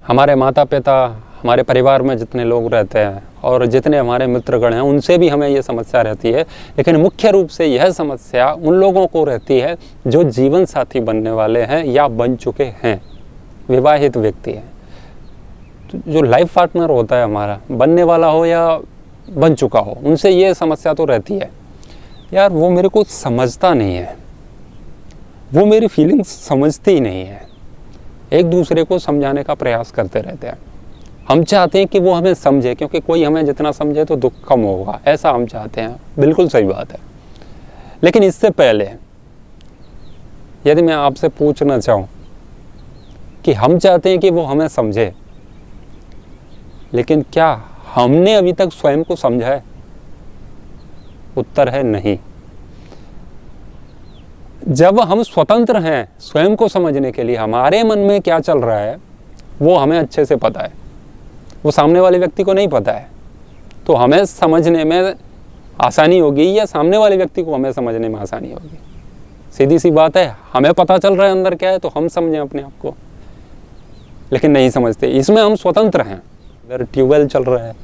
हमारे माता पिता, हमारे परिवार में जितने लोग रहते हैं और जितने हमारे मित्रगण हैं, उनसे भी हमें ये समस्या रहती है। लेकिन मुख्य रूप से यह समस्या उन लोगों को रहती है जो जीवन साथी बनने वाले हैं या बन चुके हैं, विवाहित व्यक्ति हैं। तो जो लाइफ पार्टनर होता है हमारा, बनने वाला हो या बन चुका हो, उनसे ये समस्या तो रहती है, यार वो मेरे को समझता नहीं है, वो मेरी फीलिंग्स समझती ही नहीं है। एक दूसरे को समझाने का प्रयास करते रहते हैं। हम चाहते हैं कि वो हमें समझे, क्योंकि कोई हमें जितना समझे तो दुख कम होगा, ऐसा हम चाहते हैं। बिल्कुल सही बात है। लेकिन इससे पहले यदि मैं आपसे पूछना चाहूँ कि हम चाहते हैं कि वो हमें समझे, लेकिन क्या हमने अभी तक स्वयं को समझा है? उत्तर है नहीं। जब हम स्वतंत्र हैं स्वयं को समझने के लिए, हमारे मन में क्या चल रहा है वो हमें अच्छे से पता है, वो सामने वाले व्यक्ति को नहीं पता है। तो हमें समझने में आसानी होगी या सामने वाले व्यक्ति को हमें समझने में आसानी होगी? सीधी सी बात है, हमें पता चल रहा है अंदर क्या है तो हम समझें अपने आप को, लेकिन नहीं समझते। इसमें हम स्वतंत्र हैं। अगर ट्यूबवेल चल रहा है,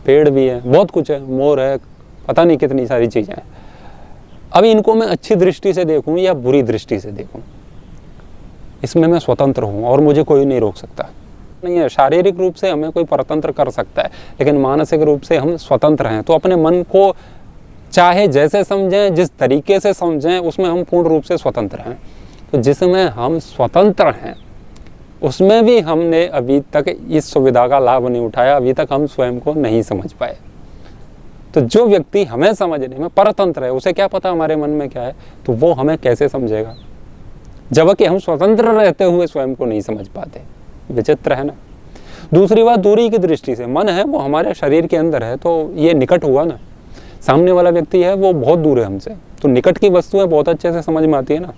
पेड़ भी है, बहुत कुछ है, मोर है, पता नहीं कितनी सारी चीज़ें हैं। अब इनको मैं अच्छी दृष्टि से देखूं या बुरी दृष्टि से देखूं, इसमें मैं स्वतंत्र हूं और मुझे कोई नहीं रोक सकता। नहीं है, शारीरिक रूप से हमें कोई परतंत्र कर सकता है, लेकिन मानसिक रूप से हम स्वतंत्र हैं। तो अपने मन को चाहे जैसे समझें, जिस तरीके से समझें, उसमें हम पूर्ण रूप से स्वतंत्र हैं। तो जिसमें हम स्वतंत्र हैं उसमें भी हमने अभी तक इस सुविधा का लाभ नहीं उठाया, अभी तक हम स्वयं को नहीं समझ पाए। तो जो व्यक्ति हमें समझने में परतंत्र है, उसे क्या पता हमारे मन में क्या है, तो वो हमें कैसे समझेगा, जबकि हम स्वतंत्र रहते हुए स्वयं को नहीं समझ पाते। विचित्र है ना। दूसरी बात, दूरी की दृष्टि से, मन है वो हमारे शरीर के अंदर है, तो ये निकट हुआ ना। सामने वाला व्यक्ति है वो बहुत दूर है हमसे, तो निकट की वस्तुएं बहुत अच्छे से समझ में आती है ना।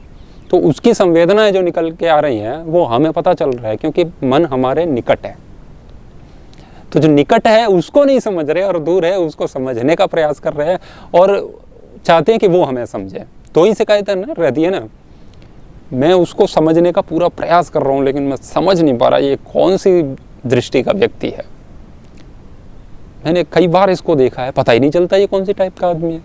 तो उसकी संवेदनाएं जो निकल के आ रही हैं वो हमें पता चल रहा है, क्योंकि मन हमारे निकट है। तो जो निकट है उसको नहीं समझ रहे और दूर है उसको समझने का प्रयास कर रहे हैं और चाहते हैं कि वो हमें समझे। तो ही शिकायत है ना, रहती है ना, मैं उसको समझने का पूरा प्रयास कर रहा हूँ लेकिन मैं समझ नहीं पा रहा ये कौन सी दृष्टि का व्यक्ति है। मैंने कई बार इसको देखा है, पता ही नहीं चलता ये कौन सी टाइप का आदमी है।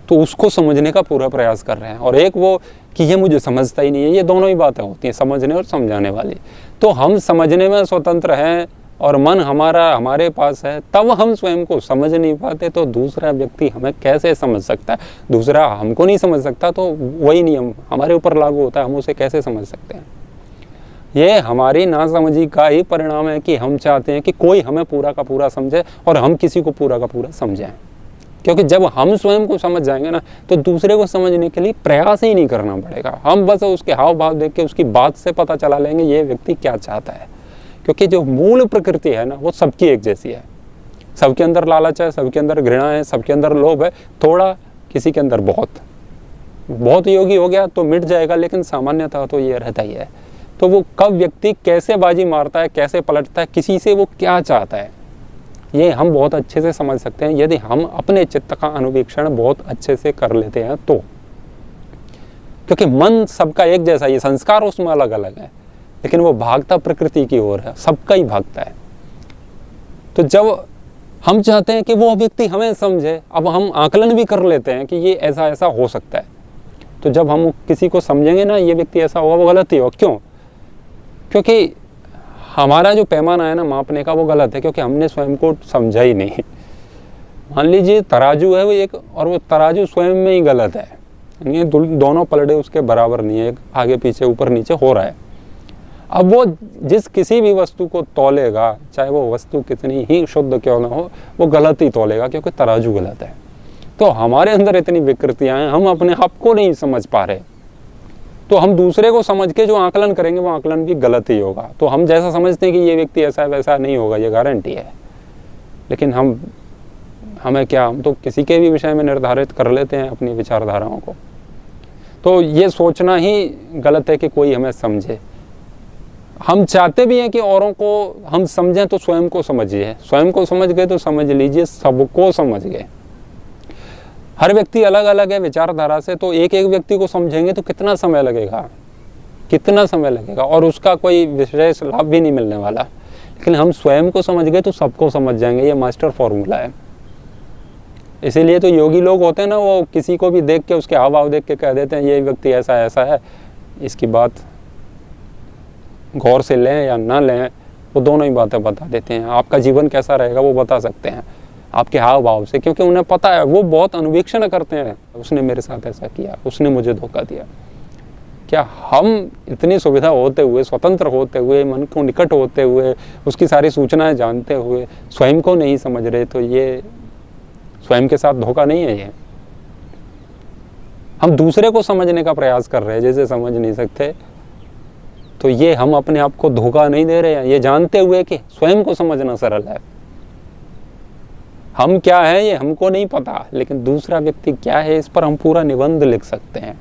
तो उसको समझने का पूरा प्रयास कर रहे हैं। और एक वो कि ये मुझे समझता ही नहीं है, ये दोनों ही बातें होती हैं, समझने और समझाने वाली। तो हम समझने में स्वतंत्र हैं और मन हमारा हमारे पास है, तब हम स्वयं को समझ नहीं पाते। तो दूसरा व्यक्ति हमें कैसे समझ सकता है? दूसरा हमको नहीं समझ सकता, तो वही नियम हमारे ऊपर लागू होता है, हम उसे कैसे समझ सकते हैं? ये हमारी नासमझी का ही परिणाम है कि हम चाहते हैं कि कोई हमें पूरा का पूरा समझे और हम किसी को पूरा का पूरा समझें। क्योंकि जब हम स्वयं को समझ जाएंगे ना, तो दूसरे को समझने के लिए प्रयास ही नहीं करना पड़ेगा। हम बस उसके हाव भाव देख के उसकी बात से पता चला लेंगे ये व्यक्ति क्या चाहता है। क्योंकि जो मूल प्रकृति है ना, वो सबकी एक जैसी है। सबके अंदर लालच है, सबके अंदर घृणा है, सबके अंदर लोभ है, थोड़ा किसी के अंदर बहुत योगी हो गया तो मिट जाएगा, लेकिन सामान्यतः तो ये रहता ही है। तो वो कब व्यक्ति कैसे बाजी मारता है, कैसे पलटता है, किसी से वो क्या चाहता है, ये हम बहुत अच्छे से समझ सकते हैं यदि हम अपने चित्त का अनुवीक्षण बहुत अच्छे से कर लेते हैं तो। क्योंकि मन सबका एक जैसा, ये संस्कार उसमें अलग अलग है, लेकिन वो भागता प्रकृति की ओर है, सबका ही भागता है। तो जब हम चाहते हैं कि वो व्यक्ति हमें समझे, अब हम आकलन भी कर लेते हैं कि ये ऐसा ऐसा हो सकता है। तो जब हम किसी को समझेंगे ना, ये व्यक्ति ऐसा होगा, वो गलत ही हो। क्यों? क्योंकि हमारा जो पैमाना है ना मापने का, वो गलत है, क्योंकि हमने स्वयं को समझा ही नहीं। मान लीजिए तराजू है वो एक, और वो तराजू स्वयं में ही गलत है, ये दोनों पलड़े उसके बराबर नहीं है, एक आगे पीछे ऊपर नीचे हो रहा है। अब वो जिस किसी भी वस्तु को तौलेगा, चाहे वो वस्तु कितनी ही शुद्ध क्यों ना हो, वो गलत ही तौलेगा, क्योंकि तराजू गलत है। तो हमारे अंदर इतनी विकृतियां हैं, हम अपने आप को नहीं समझ पा रहे, तो हम दूसरे को समझ के जो आकलन करेंगे वो आकलन भी गलत ही होगा। तो हम जैसा समझते हैं कि ये व्यक्ति ऐसा वैसा नहीं होगा, ये गारंटी है, लेकिन हमें क्या, हम तो किसी के भी विषय में निर्धारित कर लेते हैं अपनी विचारधाराओं को। तो ये सोचना ही गलत है कि कोई हमें समझे। हम चाहते भी हैं कि औरों को हम समझें, तो स्वयं को समझिए। स्वयं को समझ गए तो समझ लीजिए सबको समझ गए। हर व्यक्ति अलग अलग है विचारधारा से, तो एक एक व्यक्ति को समझेंगे तो कितना समय लगेगा? कितना समय लगेगा और उसका कोई विशेष लाभ भी नहीं मिलने वाला। लेकिन हम स्वयं को समझ गए तो सबको समझ जाएंगे, ये मास्टर फॉर्मूला है। इसीलिए तो योगी लोग होते हैं ना, वो किसी को भी देख के उसके हाव भाव देख के कह देते हैं ये व्यक्ति ऐसा ऐसा है। इसकी बात गौर से लें या ना लें, वो दोनों ही बातें बता देते हैं। आपका जीवन कैसा रहेगा वो बता सकते हैं आपके हाव भाव से, क्योंकि उन्हें पता है, वो बहुत अनुवीक्षण करते हैं। उसने मेरे साथ ऐसा किया, उसने मुझे धोखा दिया। क्या हम इतनी सुविधा होते हुए, स्वतंत्र होते हुए, मन को निकट होते हुए, उसकी सारी सूचनाएं जानते हुए स्वयं को नहीं समझ रहे? तो ये स्वयं के साथ धोखा नहीं है। ये हम दूसरे को समझने का प्रयास कर रहे हैं जैसे समझ नहीं सकते, तो ये हम अपने आप को धोखा नहीं दे रहे हैं, ये जानते हुए कि स्वयं को समझना सरल है। हम क्या है ये हमको नहीं पता, लेकिन दूसरा व्यक्ति क्या है इस पर हम पूरा निबंध लिख सकते हैं।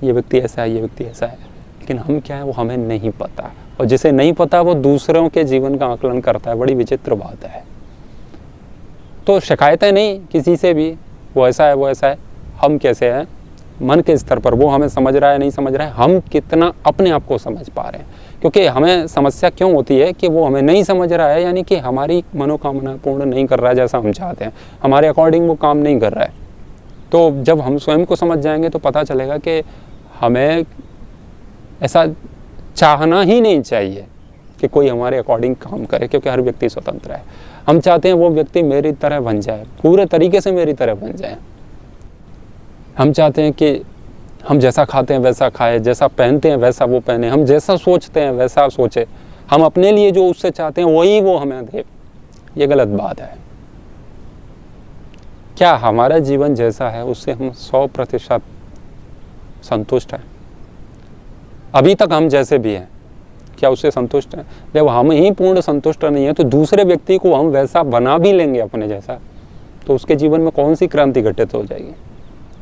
ये व्यक्ति ऐसा है, ये व्यक्ति ऐसा है, लेकिन हम क्या है वो हमें नहीं पता। और जिसे नहीं पता वो दूसरों के जीवन का आकलन करता है। बड़ी विचित्र बात है। तो शिकायतें नहीं किसी से भी, वो ऐसा है वो ऐसा है। हम कैसे हैं मन के स्तर पर, वो हमें समझ रहा है नहीं समझ रहा है, हम कितना अपने आप को समझ पा रहे हैं। क्योंकि हमें समस्या क्यों होती है कि वो हमें नहीं समझ रहा है, यानी कि हमारी मनोकामना पूर्ण नहीं कर रहा है जैसा हम चाहते हैं, हमारे अकॉर्डिंग वो काम नहीं कर रहा है। तो जब हम स्वयं को समझ जाएंगे तो पता चलेगा कि हमें ऐसा चाहना ही नहीं चाहिए कि कोई हमारे अकॉर्डिंग काम करे, क्योंकि हर व्यक्ति स्वतंत्र है। हम चाहते हैं वो व्यक्ति मेरी तरह बन जाए, पूरे तरीके से मेरी तरह बन जाए। हम चाहते हैं कि हम जैसा खाते हैं वैसा खाए, जैसा पहनते हैं वैसा वो पहने, हम जैसा सोचते हैं वैसा सोचे, हम अपने लिए जो उससे चाहते हैं वही वो हमें दे। ये गलत बात है। क्या हमारा जीवन जैसा है उससे हम 100% संतुष्ट हैं? अभी तक हम जैसे भी हैं क्या उससे संतुष्ट हैं? जब हम ही पूर्ण संतुष्ट नहीं है तो दूसरे व्यक्ति को हम वैसा बना भी लेंगे अपने जैसा, तो उसके जीवन में कौन सी क्रांति घटित हो जाएगी?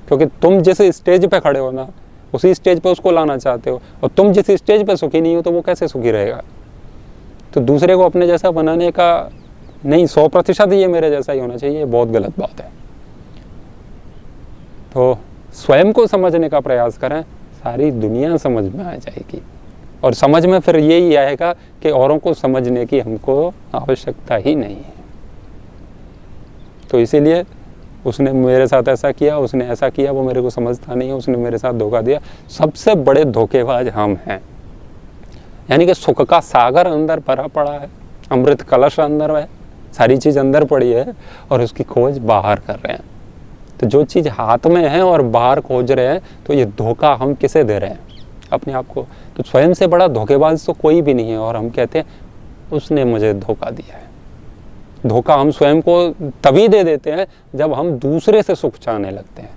क्योंकि तुम जिस स्टेज पे खड़े हो ना, उसी स्टेज पे उसको लाना चाहते हो, और तुम जिस स्टेज पे सुखी नहीं हो तो वो कैसे सुखी रहेगा? तो दूसरे को अपने जैसा बनाने का नहीं, 100% ये मेरे जैसा ही होना चाहिए, ये बहुत गलत बात है। तो स्वयं को समझने का प्रयास करें, सारी दुनिया समझ में आ जाएगी। और समझ में फिर यही आएगा कि औरों को समझने की हमको आवश्यकता ही नहीं है। तो इसीलिए उसने मेरे साथ ऐसा किया, उसने ऐसा किया, वो मेरे को समझता नहीं है, उसने मेरे साथ धोखा दिया। सबसे बड़े धोखेबाज हम हैं। यानी कि सुख का सागर अंदर भरा पड़ा है, अमृत कलश अंदर है, सारी चीज़ अंदर पड़ी है, और उसकी खोज बाहर कर रहे हैं। तो जो चीज़ हाथ में है और बाहर खोज रहे हैं, तो ये धोखा हम किसे दे रहे हैं? अपने आप को। तो स्वयं से बड़ा धोखेबाज तो कोई भी नहीं है। और हम कहते हैं उसने मुझे धोखा दिया है। धोखा हम स्वयं को तभी दे देते हैं जब हम दूसरे से सुख चाहने लगते हैं।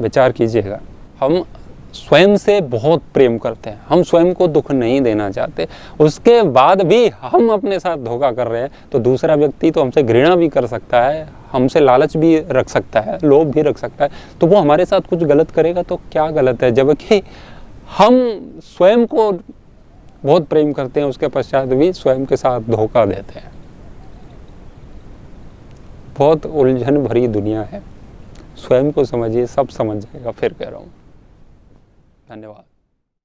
विचार कीजिएगा, हम स्वयं से बहुत प्रेम करते हैं, हम स्वयं को दुख नहीं देना चाहते, उसके बाद भी हम अपने साथ धोखा कर रहे हैं, तो दूसरा व्यक्ति तो हमसे घृणा भी कर सकता है, हमसे लालच भी रख सकता है, लोभ भी रख सकता है, तो वो हमारे साथ कुछ गलत करेगा तो क्या गलत है? जबकि हम स्वयं को बहुत प्रेम करते हैं, उसके पश्चात भी स्वयं के साथ धोखा देते हैं। बहुत उलझन भरी दुनिया है। स्वयं को समझिए, सब समझ जाएगा। फिर कह रहा हूँ, धन्यवाद।